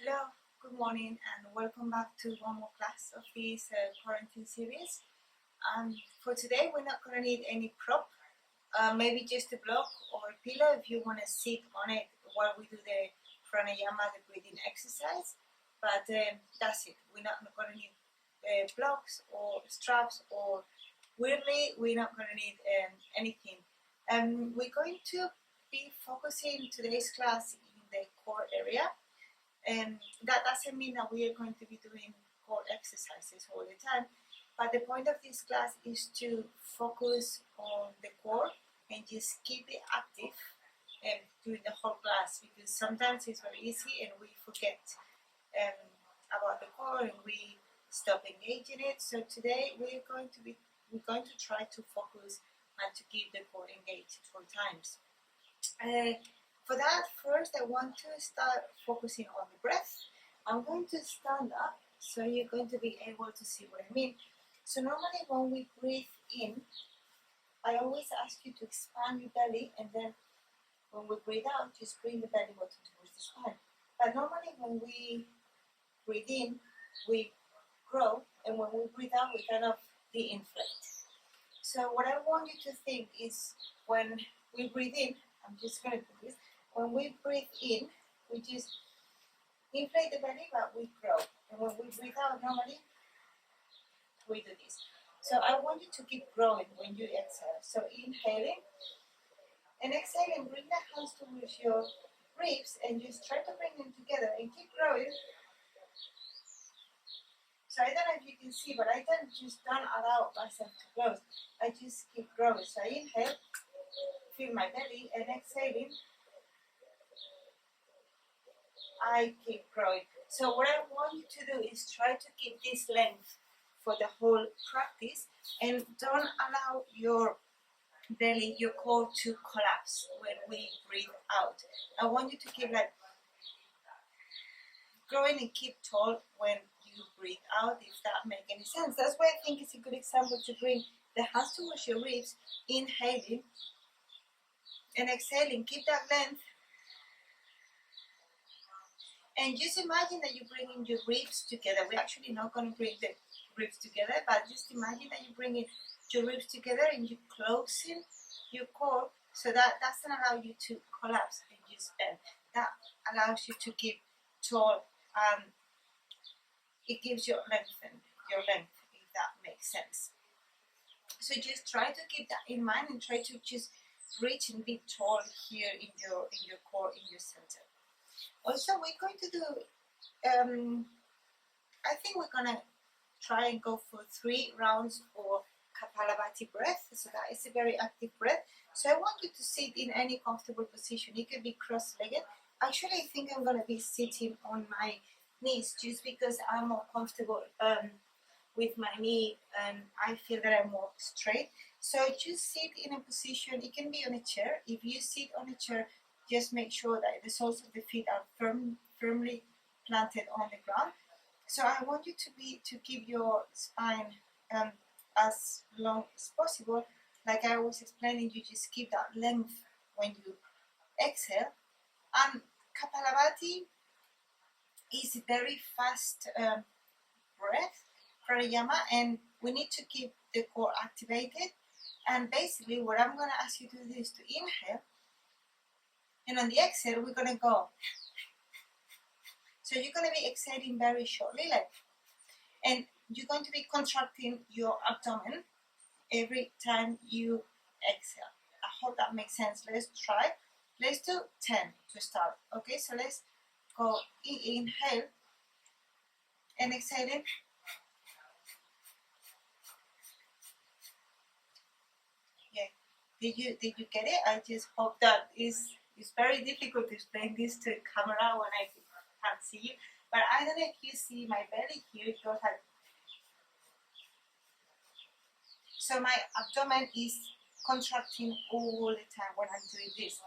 Hello, good morning, and welcome back to one more class of this quarantine series. For today, we're not going to need any prop, maybe just a block or a pillow if you want to sit on it while we do the pranayama, the breathing exercise. But that's it. We're not going to need blocks or straps, or weirdly, we're not going to need anything. We're going to be focusing today's class in the core area. And that doesn't mean that we are going to be doing core exercises all the time, but the point of this class is to focus on the core and just keep it active during the whole class, because sometimes it's very easy and we forget about the core and we stop engaging it. So today we're going to try to focus and to keep the core engaged 4 times. For that, first I want to start focusing on the breath. I'm going to stand up so you're going to be able to see what I mean. So normally when we breathe in, I always ask you to expand your belly, and then when we breathe out, just bring the belly button towards the spine. But normally when we breathe in, we grow, and when we breathe out, we kind of de-inflate. So what I want you to think is, when we breathe in, I'm just going to do this. When we breathe in, we just inflate the belly, but we grow. And when we breathe out, normally, we do this. So I want you to keep growing when you exhale. So inhaling and exhaling, bring the hands towards your ribs and just try to bring them together and keep growing. So I don't know if you can see, but I don't allow myself to close. I just keep growing. So I inhale, feel my belly, and exhaling, I keep growing. So what I want you to do is try to keep this length for the whole practice, and don't allow your belly, your core to collapse when we breathe out. I want you to keep like growing and keep tall when you breathe out, if that makes any sense. That's why I think it's a good example to bring the hands towards your ribs, inhaling and exhaling. Keep that length. And just imagine that you're bringing your ribs together. We're actually not going to bring the ribs together, but just imagine that you're bringing your ribs together and you're closing your core, so that doesn't allow you to collapse and just bend. That allows you to keep tall, and it gives your length, if that makes sense. So just try to keep that in mind and try to just reach and be tall here in your core, in your center. Also, we're going to do, I think we're going to try and go for 3 rounds of Kapalabhati breath. So that is a very active breath. So I want you to sit in any comfortable position. You can be cross-legged. Actually, I think I'm going to be sitting on my knees just because I'm more comfortable with my knee, and I feel that I'm more straight. So just sit in a position. It can be on a chair. If you sit on a chair, just make sure that the soles of the feet are firmly planted on the ground. So I want you to keep your spine as long as possible. Like I was explaining, you just keep that length when you exhale. And Kapalabhati is a very fast breath, pranayama, and we need to keep the core activated. And basically what I'm going to ask you to do is to inhale, and on the exhale we're going to go. So you're going to be exhaling very shortly, and you're going to be contracting your abdomen every time you exhale. I hope that makes sense. Let's try. Let's do 10 to start. Okay, so let's go. Inhale and exhaling. Yeah. Did you get it? I just hope that it's very difficult to explain this to camera when I can't see you. But I don't know if you see my belly here. It goes like, so my abdomen is contracting all the time when I'm doing this.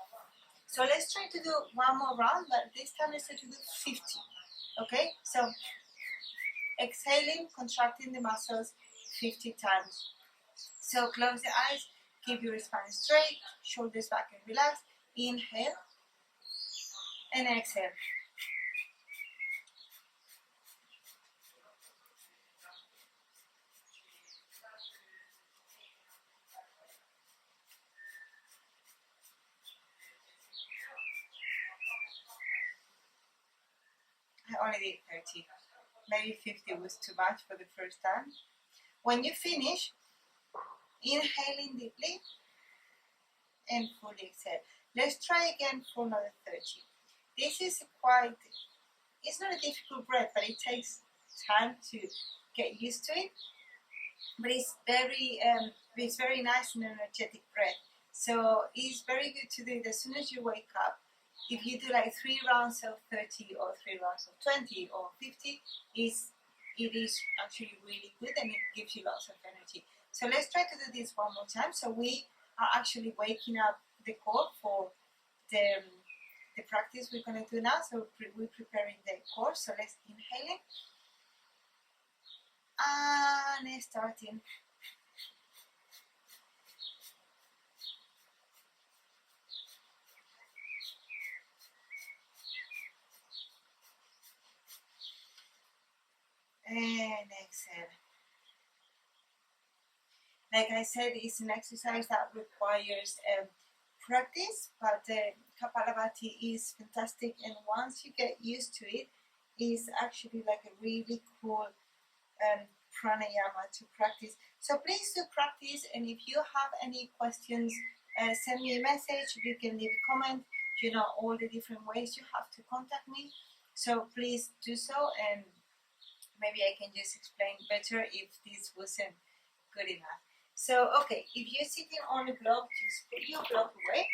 So let's try to do one more round, but this time let's try to do 50. Okay, so exhaling, contracting the muscles 50 times. So close the eyes, keep your spine straight, shoulders back and relax. Inhale and exhale. I only did 30. Maybe 50 was too much for the first time. When you finish, inhaling deeply and fully exhale. Let's try again for another 30. This is it's not a difficult breath, but it takes time to get used to it. But it's very nice and energetic breath. So it's very good to do it as soon as you wake up. If you do like 3 rounds of 30 or 3 rounds of 20 or 50, it is actually really good and it gives you lots of energy. So let's try to do this one more time. So we are actually waking up the core for the practice we're going to do now. So we're preparing the core. So let's inhale it. And starting. And exhale. Like I said, it's an exercise that requires practice, but Kapalabhati is fantastic, and once you get used to it, it's actually like a really cool pranayama to practice. So please do practice, and if you have any questions, send me a message. You can leave a comment. You know all the different ways you have to contact me. So please do so, and maybe I can just explain better if this wasn't good enough. So, okay, if you're sitting on a block, just put your block away.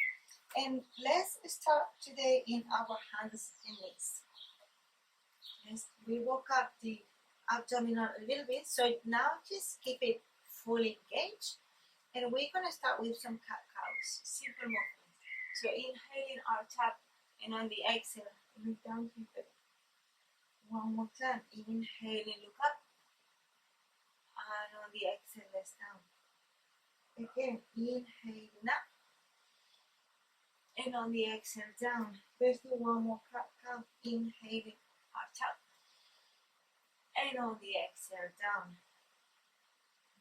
And let's start today in our hands and knees. We walk up the abdominal a little bit. So now just keep it fully engaged. And we're going to start with some cat-cows, simple movements. So inhaling, arch up, and on the exhale, look down to the one more time. Inhaling, look up. And on the exhale, let's down. Again, inhaling up. And on the exhale, down. Let's do one more cat-cow. Inhaling, arch up. And on the exhale, down.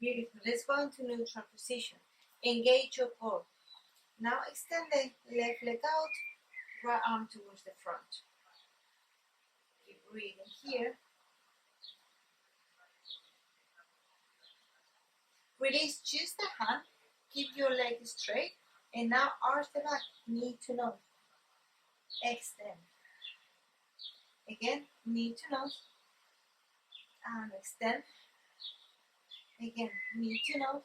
Beautiful. Let's go into neutral position. Engage your core. Now extend the left leg out, right arm towards the front. Keep breathing here. Release just the hand. Keep your leg straight. And now arch the back, knee to nose. Extend. Again, knee to nose. And extend. Again, knee to nose.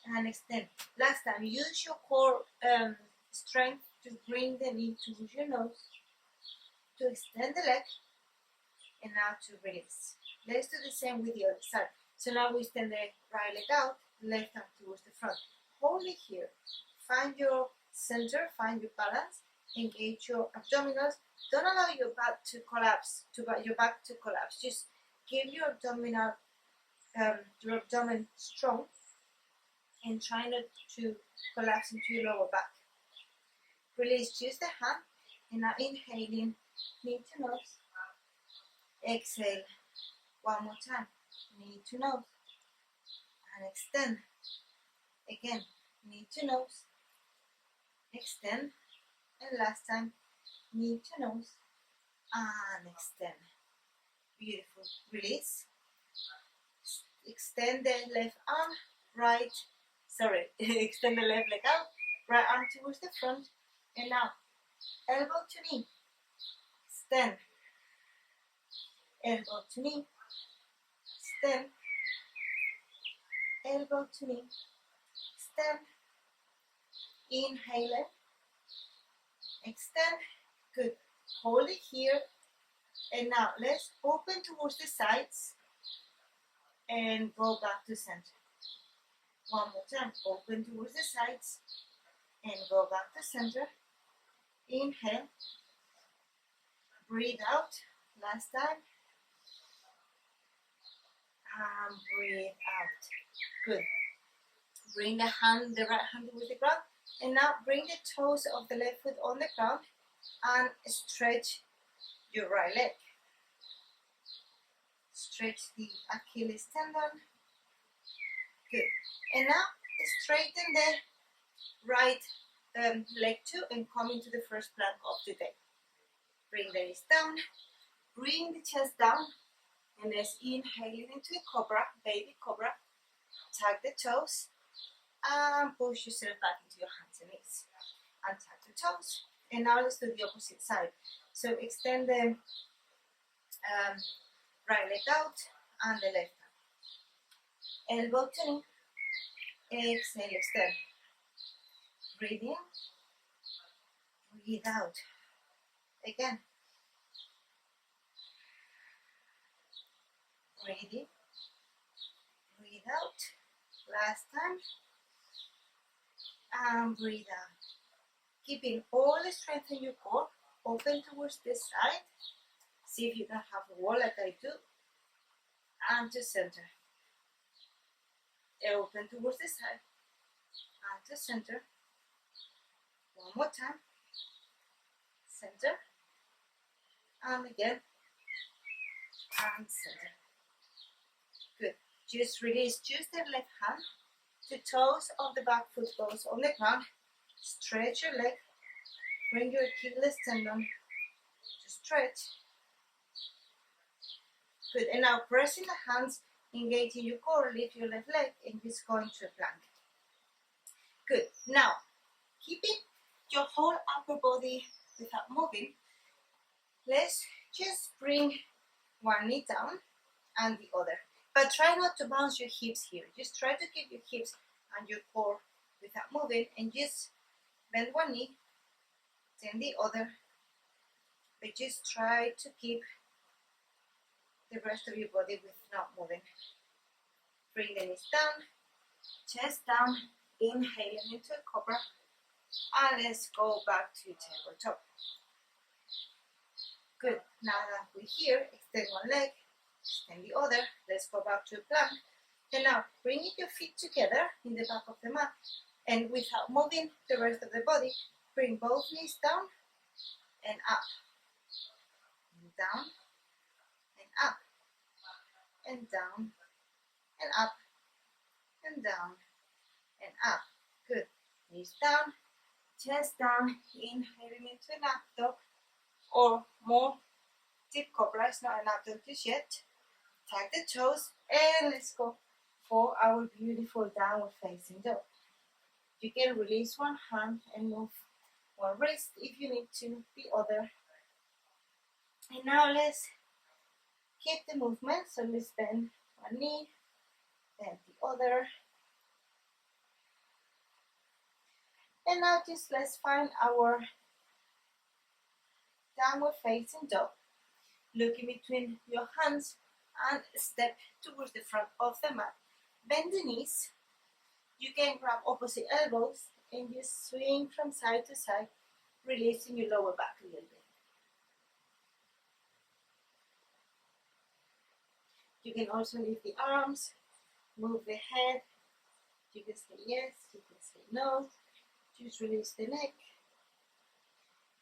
And extend. Last time, use your core strength to bring the knee towards your nose. To extend the leg. And now to release. Let's do the same with the other side. So now we extend the right leg out, left arm towards the front. Hold it here. Find your center, find your balance. Engage your abdominals. Don't allow your back to collapse. Just give your abdomen strong and try not to collapse into your lower back. Release just the hand and now inhaling, knee to nose. Exhale. One more time. Knee to nose. And extend. Again, knee to nose. Extend. And last time, knee to nose. And extend. Beautiful. Release. Extend the left arm, extend the left leg out, right arm towards the front, and now elbow to knee, extend, elbow to knee, extend, elbow to knee, extend, inhale it, extend, good, hold it here, and now let's open towards the sides, and go back to center. One more time, open towards the sides and go back to center. Inhale, breathe out, last time, and breathe out. Good. Bring the right hand towards the ground, and now bring the toes of the left foot on the ground and stretch your right leg. Stretch the Achilles tendon. Good. And now straighten the right leg too and come into the first plank of the day. Bring the knees down. bring the chest down, and let's inhale it into a cobra, baby cobra. Tuck the toes and push yourself back into your hands and knees. And tuck the toes. And now let's do the opposite side. So extend the right leg out and the left hand. Elbow to knee. Exhale, extend. Breathe in. Breathe out. Again. Breathe in. Breathe out. Last time. And breathe out. Keeping all the strength in your core. Open towards this side. See if you can have a wall like I do. And to center. Open towards the side. And to center. One more time. Center. And again. And center. Good. Just release just the left hand. The toes of the back foot goes on the ground. Stretch your leg. Bring your Achilles tendon to stretch. Good. And now pressing the hands, engaging your core, lift your left leg, and just go into a plank. Good. Now, keeping your whole upper body without moving, let's just bring one knee down and the other. But try not to bounce your hips here. Just try to keep your hips and your core without moving, and just bend one knee, then the other. But just try to keep the rest of your body without moving. Bring the knees down, chest down, inhaling into a cobra, and let's go back to tabletop. Good. Now that we're here, extend one leg, extend the other. Let's go back to a plank. And now bring your feet together in the back of the mat, and without moving the rest of the body, bring both knees down and up, and down and up, and down and up, and down and up. Good. Knees down, chest down, inhaling into an up dog, or more deep cobra. It's not an up dog just yet. Tuck the toes, and let's go for our beautiful downward facing dog. You can release one hand and move one wrist if you need to, the other. And now let's keep the movement. So let's bend one knee, then the other. And now just let's find our downward facing dog. Looking between your hands and step towards the front of the mat. Bend the knees. You can grab opposite elbows and just swing from side to side, releasing your lower back a little bit. You can also lift the arms, move the head. You can say yes, you can say no. Just release the neck.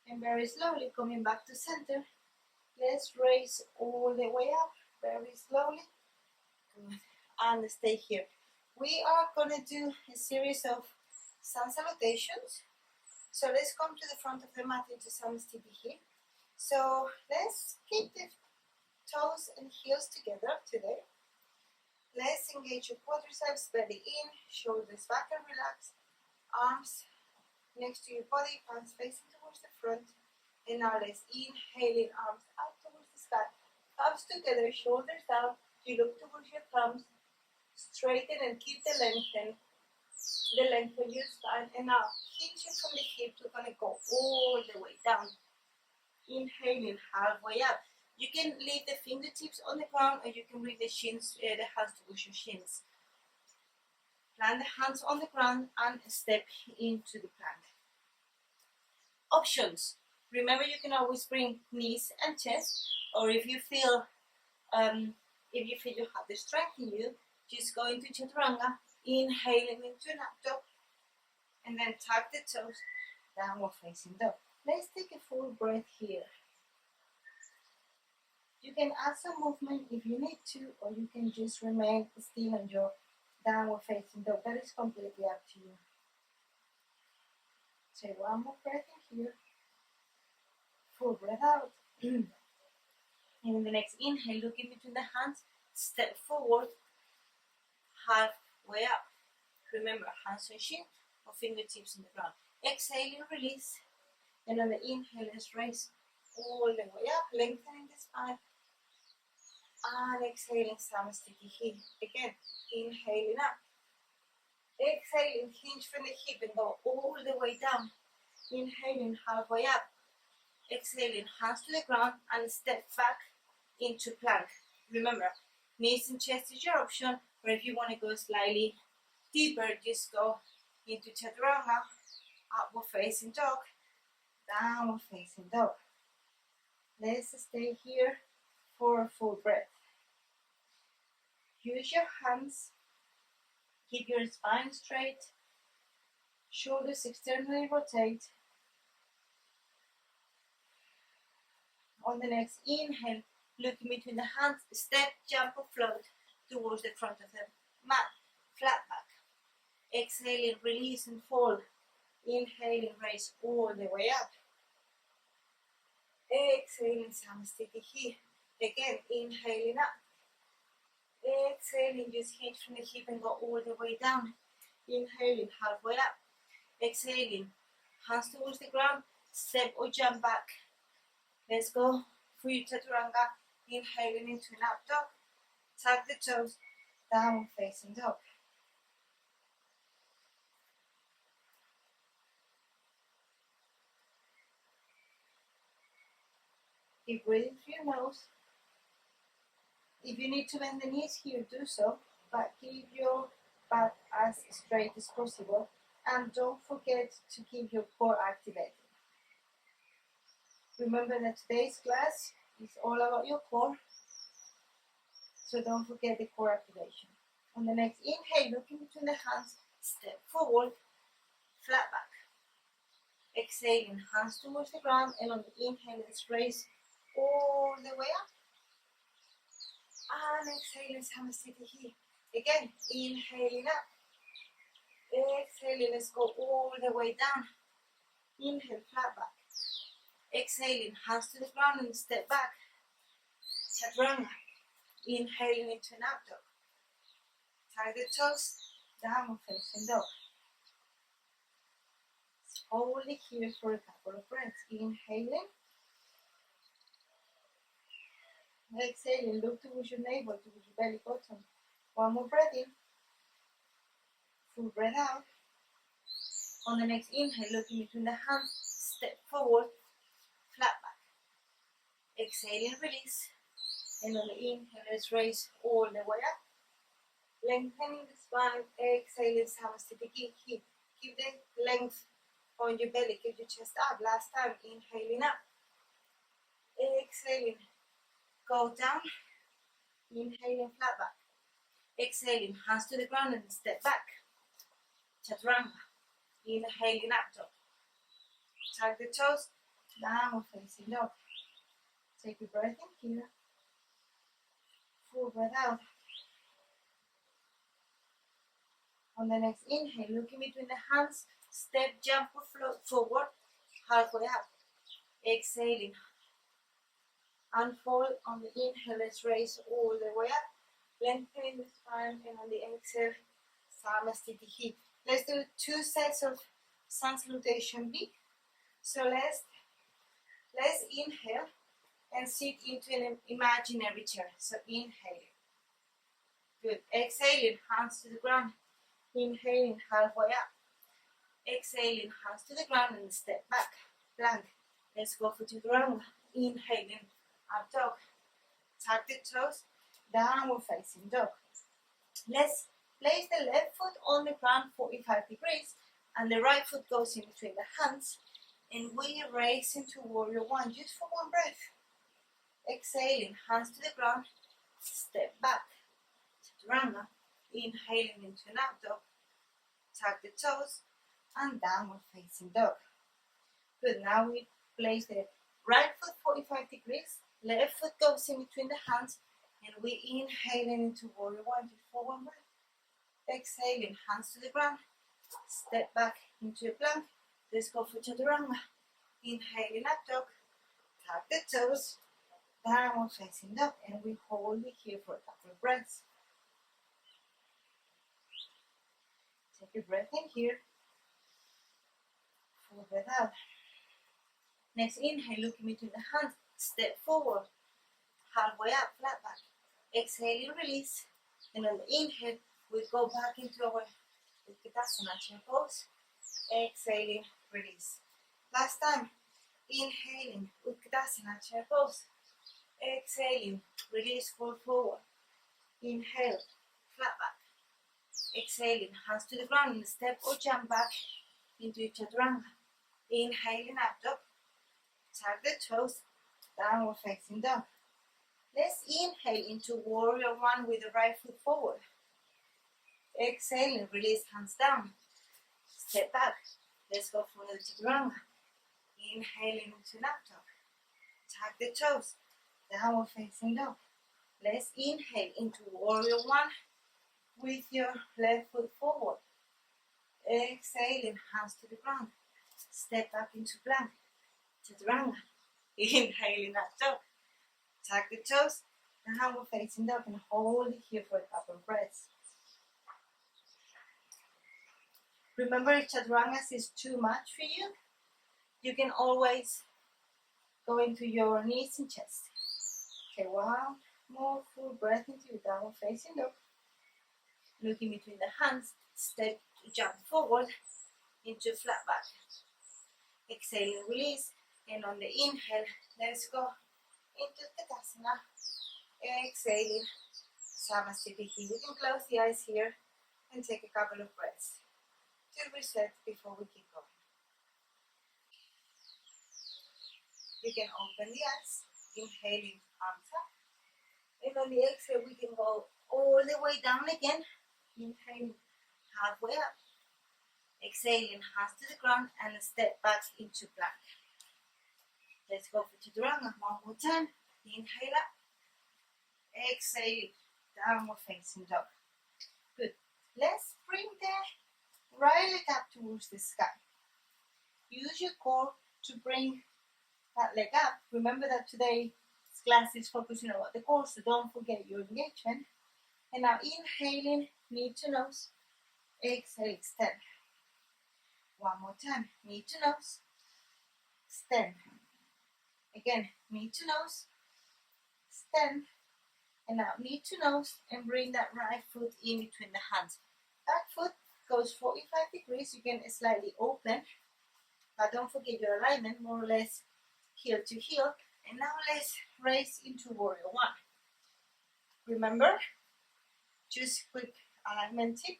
And very slowly coming back to center, let's raise all the way up, very slowly. Good. And stay here. We are going to do a series of sun salutations. So let's come to the front of the mat into sun sticky here. So let's keep the toes and heels together today. Let's engage your quadriceps, belly in, shoulders back and relax. Arms next to your body, palms facing towards the front. And now let's inhale in, arms out towards the sky. Thumbs together, shoulders down. You look towards your thumbs. Straighten and keep the length of your spine. And now hinge it from the hips. We're going to go all the way down. Inhaling halfway up. You can leave the fingertips on the ground, or you can bring the shins, the hands towards your shins. Plant the hands on the ground and step into the plank. Options. Remember, you can always bring knees and chest, or if you feel you have the strength in you, just go into chaturanga, inhaling into an up dog, and then tuck the toes, downward facing dog. Let's take a full breath here. You can add some movement if you need to, or you can just remain still on your downward facing dog. That is completely up to you. Take one more breath in here. Full breath out. And in the next inhale, look in between the hands, step forward, halfway up. Remember, hands on shin or fingertips on the ground. Exhale and release. And on the inhale, let's raise all the way up, lengthening the spine. And exhaling, Samasthiti. Again, inhaling up. Exhaling, hinge from the hip and go all the way down. Inhaling, halfway up. Exhaling, hands to the ground and step back into plank. Remember, knees and chest is your option, or if you want to go slightly deeper, just go into chaturanga, upward facing dog, downward facing dog. Let's stay here for a full breath. Use your hands, keep your spine straight, shoulders externally rotate. On the next inhale, look in between the hands, step, jump or float towards the front of the mat, flat back. Exhaling, release and fall. Inhaling, raise all the way up. Exhaling, Samasthiti. Again, inhaling up. Exhaling, just hinge from the hip and go all the way down. Inhaling, halfway up. Exhaling, hands towards the ground, step or jump back. Let's go for your chaturanga. Inhaling into an up dog. Tuck the toes, downward facing dog. Keep breathing through your nose. If you need to bend the knees here, do so, but keep your back as straight as possible, and don't forget to keep your core activated. Remember that today's class is all about your core, so don't forget the core activation. On the next inhale, look in between the hands, step forward, flat back. Exhaling, hands towards the ground, and on the inhale, let's raise all the way up. And exhaling, Samasthiti. Again, inhaling up. Exhaling, let's go all the way down. Inhale, flat back. Exhaling, hands to the ground and step back. Chaturanga. Inhaling into an up dog. Tie the toes, downward facing dog. Hold it here for a couple of breaths. Inhaling. Exhaling, look towards your navel, towards your belly button. One more breath in. Full breath out. On the next inhale, look in between the hands, step forward, flat back. Exhaling, release. And on the inhale, let's raise all the way up. Lengthening the spine, exhaling, Samasthiti. Keep the length on your belly, keep your chest up. Last time, inhaling up. Exhaling, go down. Inhaling, flat back. Exhaling, hands to the ground and step back. Chaturanga. Inhaling, up dog. Tuck the toes, downward facing dog. Take a breath in here. Full breath out. On the next inhale, look in between the hands, step, jump or float forward, halfway up. Exhaling. Unfold. On the inhale, let's raise all the way up. Lengthening the spine, and on the exhale, Samasthiti. Let's do 2 sets of sun salutation B. So let's inhale and sit into an imaginary chair. So inhale. Good. Exhaling, hands to the ground. Inhaling, halfway up. Exhaling, hands to the ground and step back. Plank. Let's go for chaturanga. Inhaling, up dog. Tuck the toes, downward facing dog. Let's place the left foot on the ground 45 degrees and the right foot goes in between the hands, and we raise into warrior one just for one breath. Exhaling, hands to the ground, step back. Chaturanga. Inhaling into an up dog. Tuck the toes and downward facing dog. Good. Now we place the right foot 45 degrees, left foot goes in between the hands, and we inhaling into warrior one just for one breath. Exhaling, hands to the ground, step back into a plank. Let's go for chaturanga. Inhaling up dog, tuck the toes, downward facing dog, and we hold it here for a couple of breaths. Take a breath in here, full breath out. Next inhale, looking between the hands, step forward, halfway up, flat back. Exhale, release, and on the inhale, we go back into our Utkatasana chair pose. Exhaling, release. Last time, inhaling, Utkatasana chair pose. Exhaling, release, fall forward. Inhale, flat back. Exhaling, hands to the ground, and step or jump back into Chaturanga. Inhaling, up dog. Tap the toes, downward facing dog. Let's inhale into warrior one with the right foot forward. Exhaling, release, hands down. Step back. Let's go for the Chaturanga. Inhaling into an up dog. Tap the toes, downward facing dog. Let's inhale into warrior one with your left foot forward. Exhaling, hands to the ground. Step back into plank. Chaturanga. Inhaling up dog. Tuck the toes, downward facing dog, and hold it here for a couple of breaths. Remember, if Chaturangas is too much for you, you can always go into your knees and chest. Okay, one more full breath into your downward facing dog. Looking between the hands, step, jump forward into flat back. Exhale and release, and on the inhale, let's go into Utkatasana. Exhaling, Samasthiti here. You can close the eyes here and take a couple of breaths to reset before we keep going. You can open the eyes, inhaling, arms up. And on the exhale, we can go all the way down again. Inhaling, halfway up. Exhaling, hands to the ground, and step back into plank. Let's go for Chaturanga one more time. Inhale up. Exhale, downward facing dog. Good. Let's bring the right leg up towards the sky. Use your core to bring that leg up. Remember that today's class is focusing on the core, so don't forget your engagement. And now inhaling, knee to nose. Exhale, extend. One more time. Knee to nose. Extend. Again, knee to nose, stand, and now knee to nose, and bring that right foot in between the hands. Back foot goes 45 degrees, you can slightly open, but don't forget your alignment, more or less heel to heel. And now let's raise into warrior one. Remember, just quick alignment tip,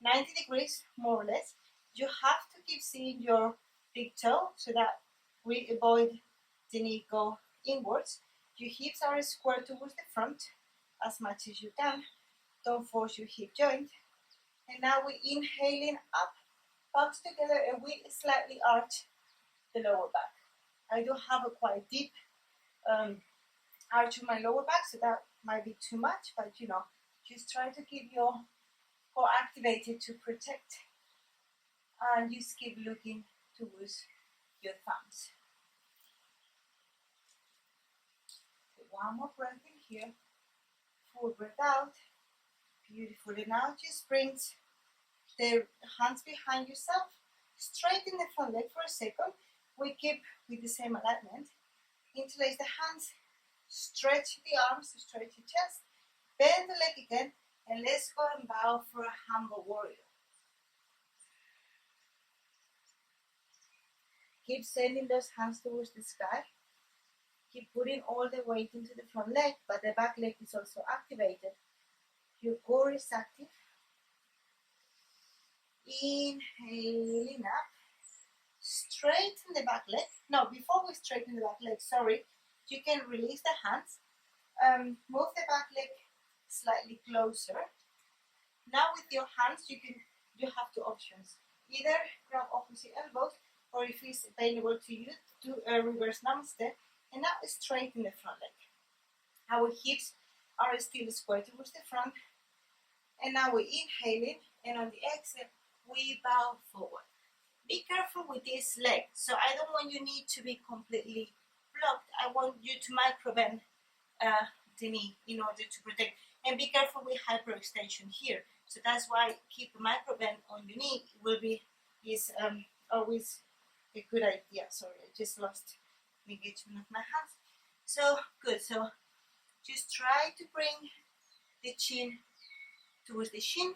90 degrees, more or less. You have to keep seeing your big toe so that we avoid the knee go inwards. Your hips are square towards the front as much as you can. Don't force your hip joint. And now we're inhaling up, palms together, and we slightly arch the lower back. I do have a quite deep arch of my lower back, so that might be too much, but just try to keep your core activated to protect, and just keep looking towards your thumbs. One more breath in here, full breath out, beautifully. Now just bring the hands behind yourself, straighten the front leg for a second. We keep with the same alignment. Interlace the hands, stretch the arms, stretch the chest, bend the leg again, and let's go and bow for a humble warrior. Keep sending those hands towards the sky. Keep putting all the weight into the front leg, but the back leg is also activated. Your core is active. Inhaling up. Straighten the back leg. No, before we straighten the back leg, you can release the hands. Move the back leg slightly closer. Now with your hands, you have two options. Either grab opposite elbows, or if it's available to you, do a reverse namaste. And now straighten the front leg. Our hips are still square towards the front. And now we're inhaling, and on the exhale, we bow forward. Be careful with this leg. So I don't want your knee to be completely blocked, I want you to micro bend the knee in order to protect. And be careful with hyperextension here. So that's why keep a micro bend on your knee. It will be always a good idea. Sorry, I just lost the engagement of my hands. So good. So just try to bring the chin towards the shin,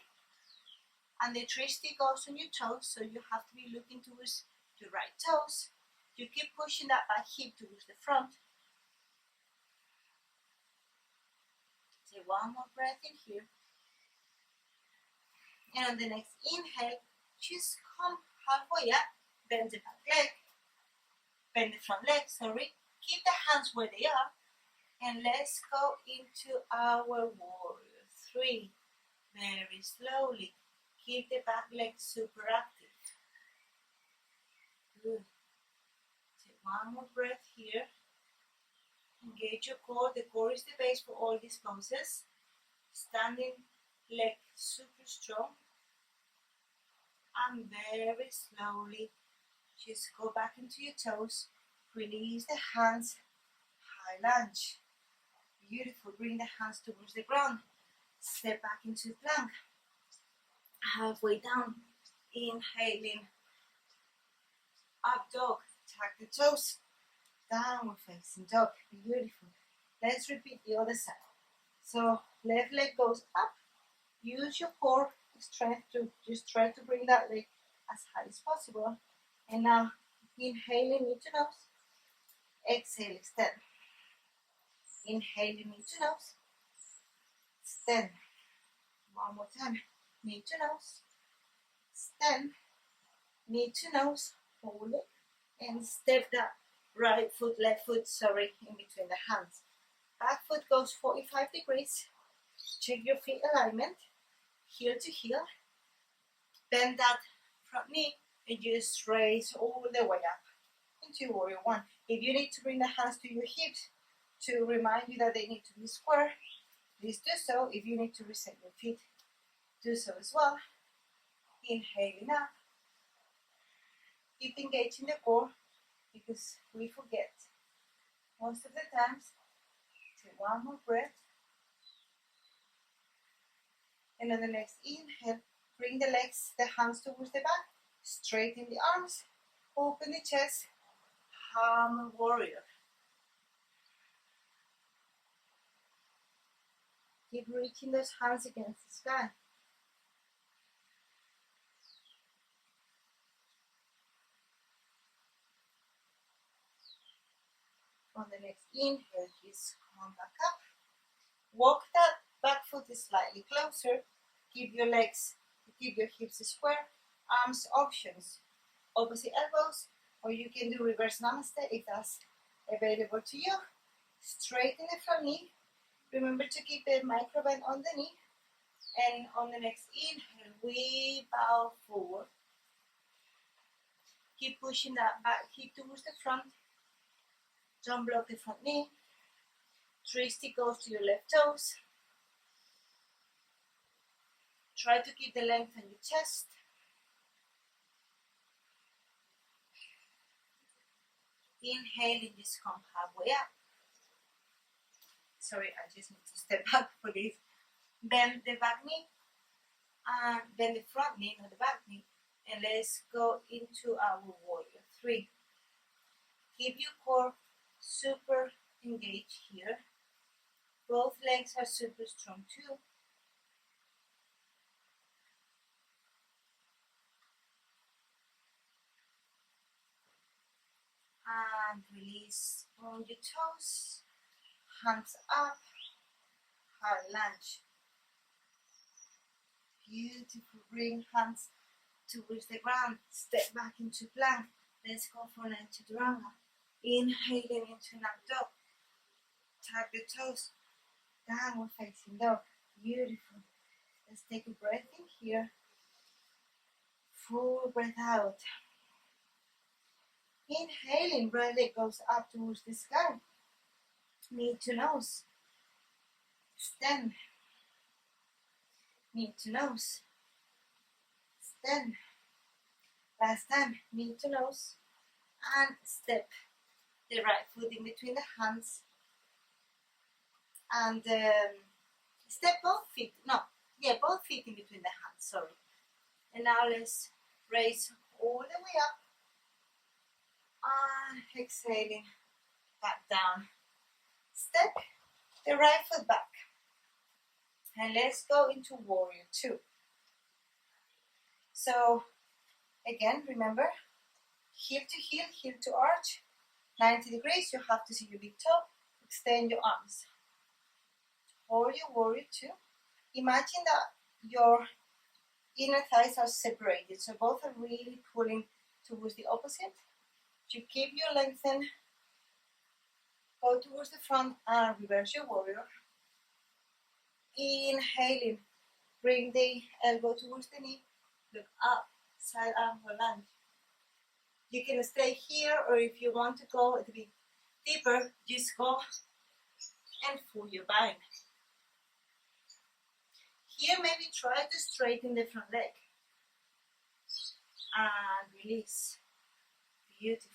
and the twist goes on your toes. So you have to be looking towards your right toes. You keep pushing that back hip towards the front. Take one more breath in here. And on the next inhale, just come halfway up, bend the back leg, bend the front leg, sorry. Keep the hands where they are, and let's go into our warrior 3. Very slowly. Keep the back leg super active. Good. Take one more breath here. Engage your core. The core is the base for all these poses. Standing leg super strong. And very slowly just go back into your toes. Release the hands. High lunge. Beautiful. Bring the hands towards the ground. Step back into plank. Halfway down. Inhaling. Up dog. Tuck the toes. Downward facing dog. Beautiful. Let's repeat the other side. So left leg goes up. Use your core strength to just try to bring that leg as high as possible. And now inhaling into nose. Exhale, extend. Inhaling into nose. Extend. One more time. Knee to nose. Extend. Knee to nose. Hold it. And step that right foot, left foot, in between the hands. Back foot goes 45 degrees. Check your feet alignment. Heel to heel. Bend that front knee and just raise all the way up into warrior 1. If you need to bring the hands to your hips to remind you that they need to be square, please do so. If you need to reset your feet, do so as well. Inhaling up. Keep engaging the core because we forget most of the times. Take one more breath. And on the next inhale, bring the legs, the hands towards the back, straighten the arms, open the chest, hammer warrior. Keep reaching those hands against the sky. On the next inhale, just come back up. Walk that back foot slightly closer. Keep your legs, keep your hips square. Arms options. Opposite elbows, or you can do reverse namaste if that's available to you. Straighten the front knee. Remember to keep the micro bend on the knee. And on the next inhale, we bow forward. Keep pushing that back hip towards the front. Don't block the front knee. Twisty goes to your left toes. Try to keep the length on your chest. Inhaling, just come halfway up. Sorry, I just need to step back for this. Bend the back knee. And bend the front knee, not the back knee. And let's go into our warrior 3. Keep your core super engaged here. Both legs are super strong too. And release on your toes. Hands up. High lunge. Beautiful. Bring hands towards the ground. Step back into plank. Let's go for an chaturanga. Inhaling into an up dog. Tap the toes. Downward facing dog. Beautiful. Let's take a breath in here. Full breath out. Inhaling, right leg goes up towards the sky. Knee to nose. Extend. Knee to nose. Extend. Last time, knee to nose. And step the right foot in between the hands, and step both feet, both feet in between the hands, sorry. And now let's raise all the way up, and exhaling back down. Step the right foot back, and let's go into warrior two. So again, remember, heel to heel, heel to arch, 90 degrees. You have to see your big toe. Extend your arms. Hold your warrior two. Imagine that your inner thighs are separated, so both are really pulling towards the opposite. You keep your lengthen, go towards the front and reverse your warrior. Inhaling, bring the elbow towards the knee, look up, side angle lunge. You can stay here, or if you want to go a bit deeper, just go and pull your bind. Here, maybe try to straighten the front leg and release. Beautiful.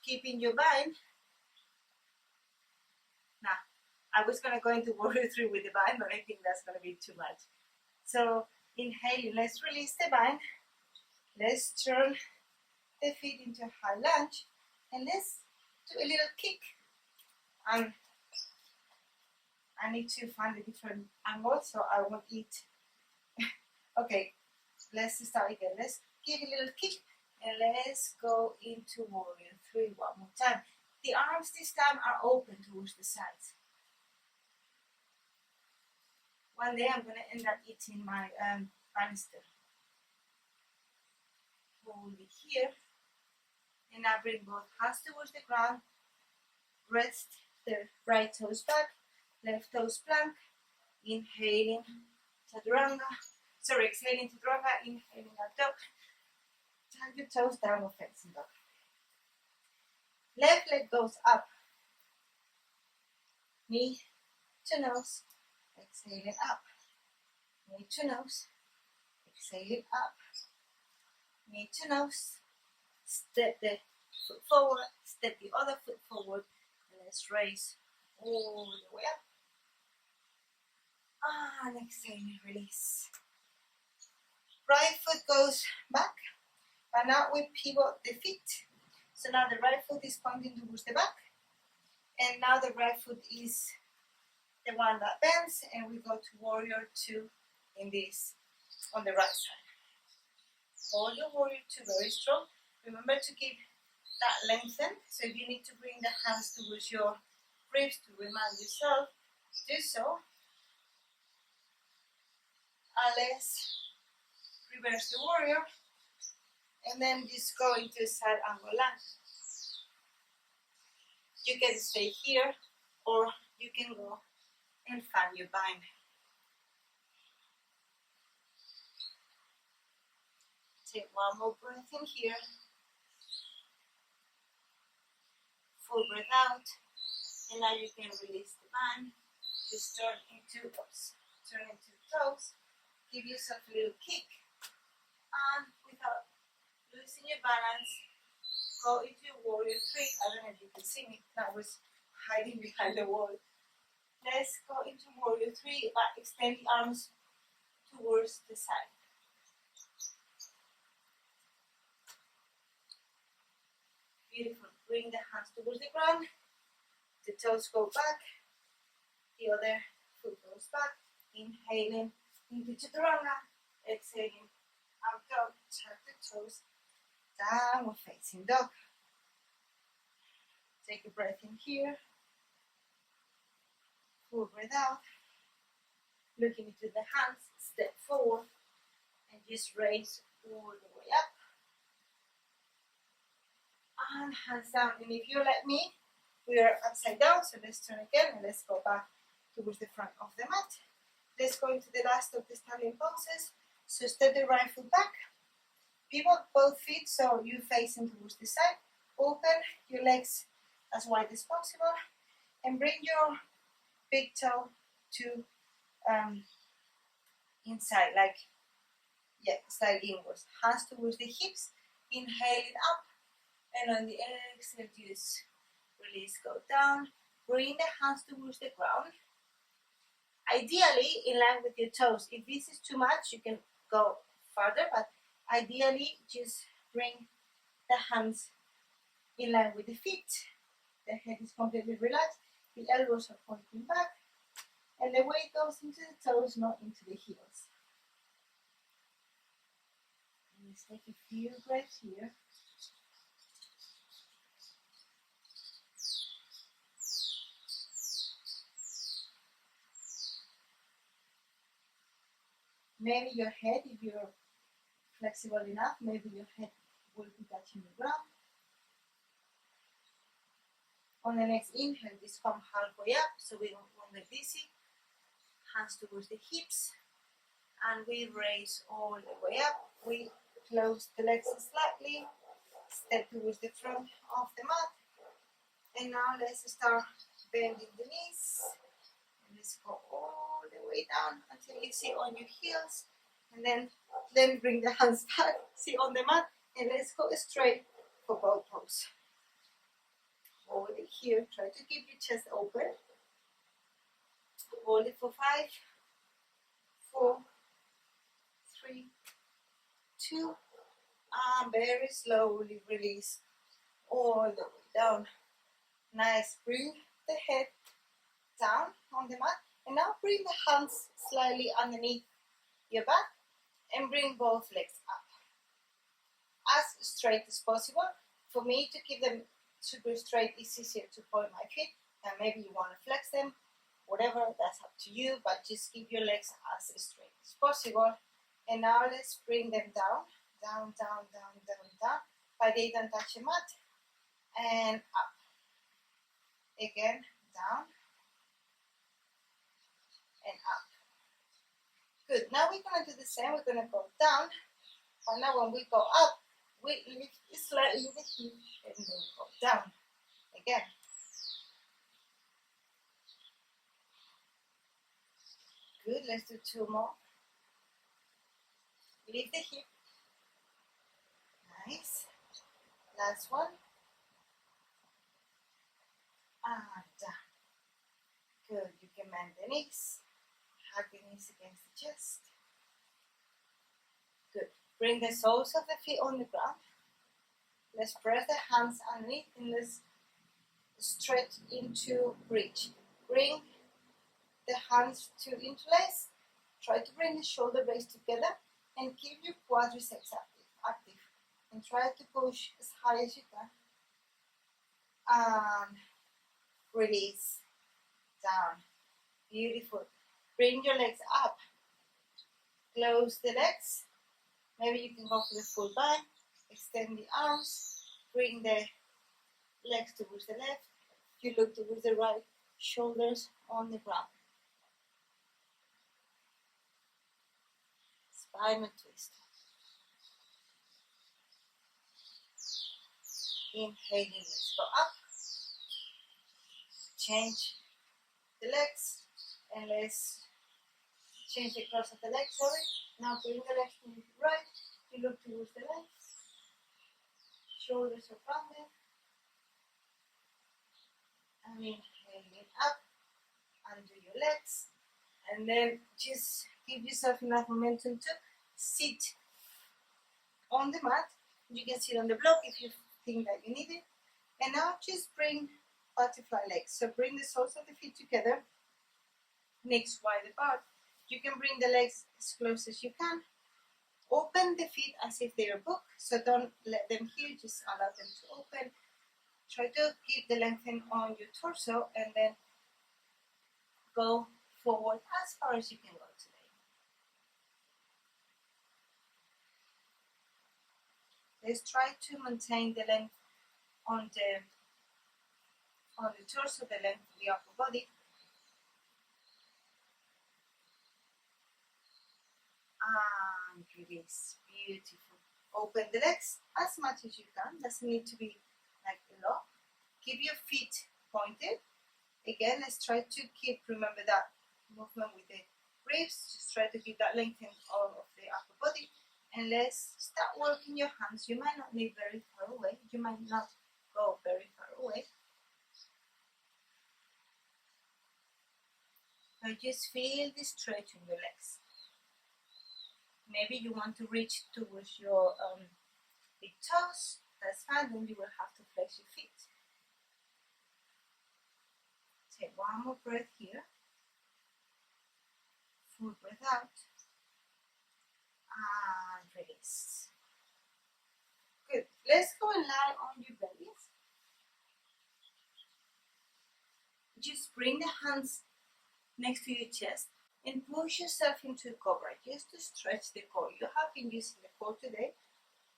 Keeping your bind. Now, I was going to go into warrior three with the bind, but I think that's going to be too much. So, inhaling, let's release the bind. Let's turn the feet into a high lunge, and let's do a little kick. And I need to find a different angle, so I won't eat. Okay, let's start again. Let's give a little kick, and let's go into warrior three one more time. The arms this time are open towards the sides. One day I'm going to end up eating my banister. Hold it here, and now bring both hands towards the ground. Rest the right toes back, left toes plank. Inhaling chaturanga. Sorry, exhaling chaturanga. Inhaling up dog. Tap your toes down, facing dog. Left leg goes up. Knee to nose. Exhaling up. Knee to nose. Exhaling up. Knee to nose. Step the foot forward. Step the other foot forward. And let's raise all the way up. And exhaling, release. Right foot goes back. And now we pivot the feet. So now the right foot is pointing towards the back. And now the right foot is the one that bends. And we go to warrior two in this, on the right side. Hold your warrior two very strong. Remember to keep that lengthened. So if you need to bring the hands towards your ribs to remind yourself, do so. And let's reverse the warrior. And then just go into side angle lunge. You can stay here, or you can go and find your bind. Take one more breath in here. Full breath out. And now you can release the bind. Just turn into toes. Give yourself a little kick. And without losing your balance, go into warrior three. I don't know if you can see me. I was hiding behind the wall. Let's go into warrior three, but extend the arms towards the side. Beautiful. Bring the hands towards the ground. The toes go back. The other foot goes back. Inhaling into chaturanga. Exhaling out dog. Tuck the toes. Downward facing dog. Take a breath in here. Full breath out. Looking into the hands. Step forward. And just raise all the way up. And hands down. And if you let me, we are upside down. So let's turn again and let's go back towards the front of the mat. Let's go into the last of the standing poses. So step the right foot back. Pivot both feet so you're facing towards the side. Open your legs as wide as possible. And bring your big toe to inside, slide inwards. Hands towards the hips. Inhale it up. And on the exhale, just release, go down, bring the hands towards the ground. Ideally, in line with your toes. If this is too much, you can go further, but ideally, just bring the hands in line with the feet. The head is completely relaxed, the elbows are pointing back, and the weight goes into the toes, not into the heels. And let's take a few breaths here. Maybe your head, if you're flexible enough, maybe your head will be touching the ground. On the next inhale, just come halfway up, so we don't get dizzy. Hands towards the hips, and we raise all the way up. We close the legs slightly, step towards the front of the mat, and now let's start bending the knees. And let's go all the way down until you sit on your heels, and then bring the hands back, sit on the mat, and let's go straight for both pose. Hold it here, try to keep your chest open. Hold it for 5, 4, 3, 2, and very slowly release all the way down. Nice, bring the head down on the mat, and now bring the hands slightly underneath your back and bring both legs up as straight as possible. For me to keep them super straight, it's easier to point my feet, and maybe you want to flex them, whatever, that's up to you, but just keep your legs as straight as possible. And now let's bring them down, down, down, down, down, down, but they don't touch the mat, and up. Again, down, and up. Good, now we're going to do the same, we're going to go down, but now when we go up, we lift slightly the hip and then go down. Again. Good, let's do 2 more. Lift the hip. Nice. Last one. And down. Good, you can bend the knees. Hug the knees against the chest. Good. Bring the soles of the feet on the ground. Let's press the hands underneath and let's stretch into bridge. Bring the hands to interlace. Try to bring the shoulder blades together and keep your quadriceps active. And try to push as high as you can. And release. Down. Beautiful. Bring your legs up. Close the legs. Maybe you can go for the full bind. Extend the arms. Bring the legs towards the left. You look towards the right. Shoulders on the ground. Spinal twist. Inhaling, let's go up. Change the legs, and let's change the cross of the legs, sorry. Now bring the legs to the right, you look towards the left, shoulders are rounded, and inhaling up, undo your legs, and then just give yourself enough momentum to sit on the mat. You can sit on the block if you think that you need it, and now just bring butterfly legs. So bring the soles of the feet together, knees wide apart. You can bring the legs as close as you can. Open the feet as if they are book, so don't let them here, just allow them to open. Try to keep the length on your torso and then go forward as far as you can go today. Let's try to maintain the length on the torso, the length of the upper body. And release. Beautiful. Open the legs as much as you can. Doesn't need to be like a lot. Keep your feet pointed. Again, let's try to remember that movement with the ribs. Just try to keep that length of the upper body. And let's start working your hands. You might not need very far away. You might not go very far away. So just feel the stretch in your legs. Maybe you want to reach towards your big toes. That's fine, then you will have to flex your feet. Take one more breath here. Full breath out. And release. Good. Let's go and lie on your bellies. Just bring the hands next to your chest and push yourself into a cobra just to stretch the core. You have been using the core today.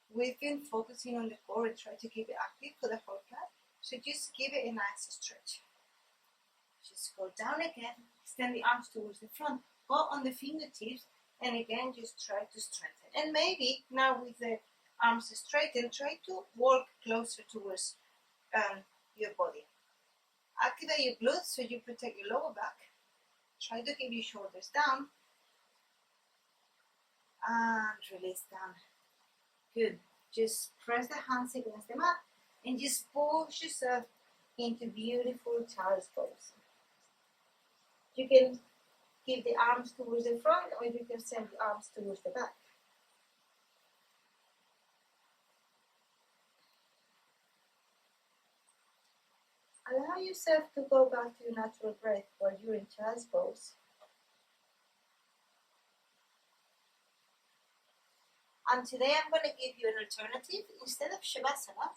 We've been focusing on the core and try to keep it active for the whole class. So just give it a nice stretch. Just go down again, extend the arms towards the front, go on the fingertips, and again just try to strengthen. And maybe now with the arms straightened, try to walk closer towards your body. Activate your glutes so you protect your lower back. Try to keep your shoulders down. And release down. Good. Just press the hands against the mat and just push yourself into beautiful child's pose. You can give the arms towards the front or you can send the arms towards the back. Allow yourself to go back to your natural breath while you're in child's pose. And today I'm going to give you an alternative. Instead of Shavasana,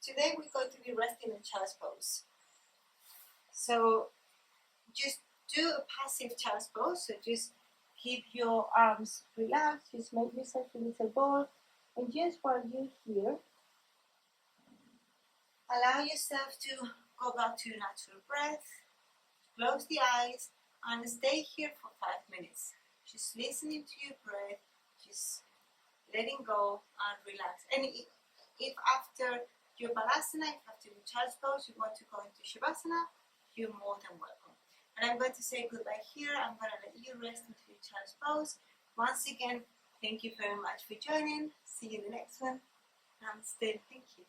today we're going to be resting in child's pose. So just do a passive child's pose. So just keep your arms relaxed. Just make yourself a little ball. And just while you're here, allow yourself to go back to your natural breath. Close the eyes and stay here for 5 minutes. Just listening to your breath. Just letting go and relax. And if after your balasana, if after your child's pose, you want to go into Shavasana, you're more than welcome. And I'm going to say goodbye here. I'm going to let you rest into your child's pose. Once again, thank you very much for joining. See you in the next one. Namaste. Thank you.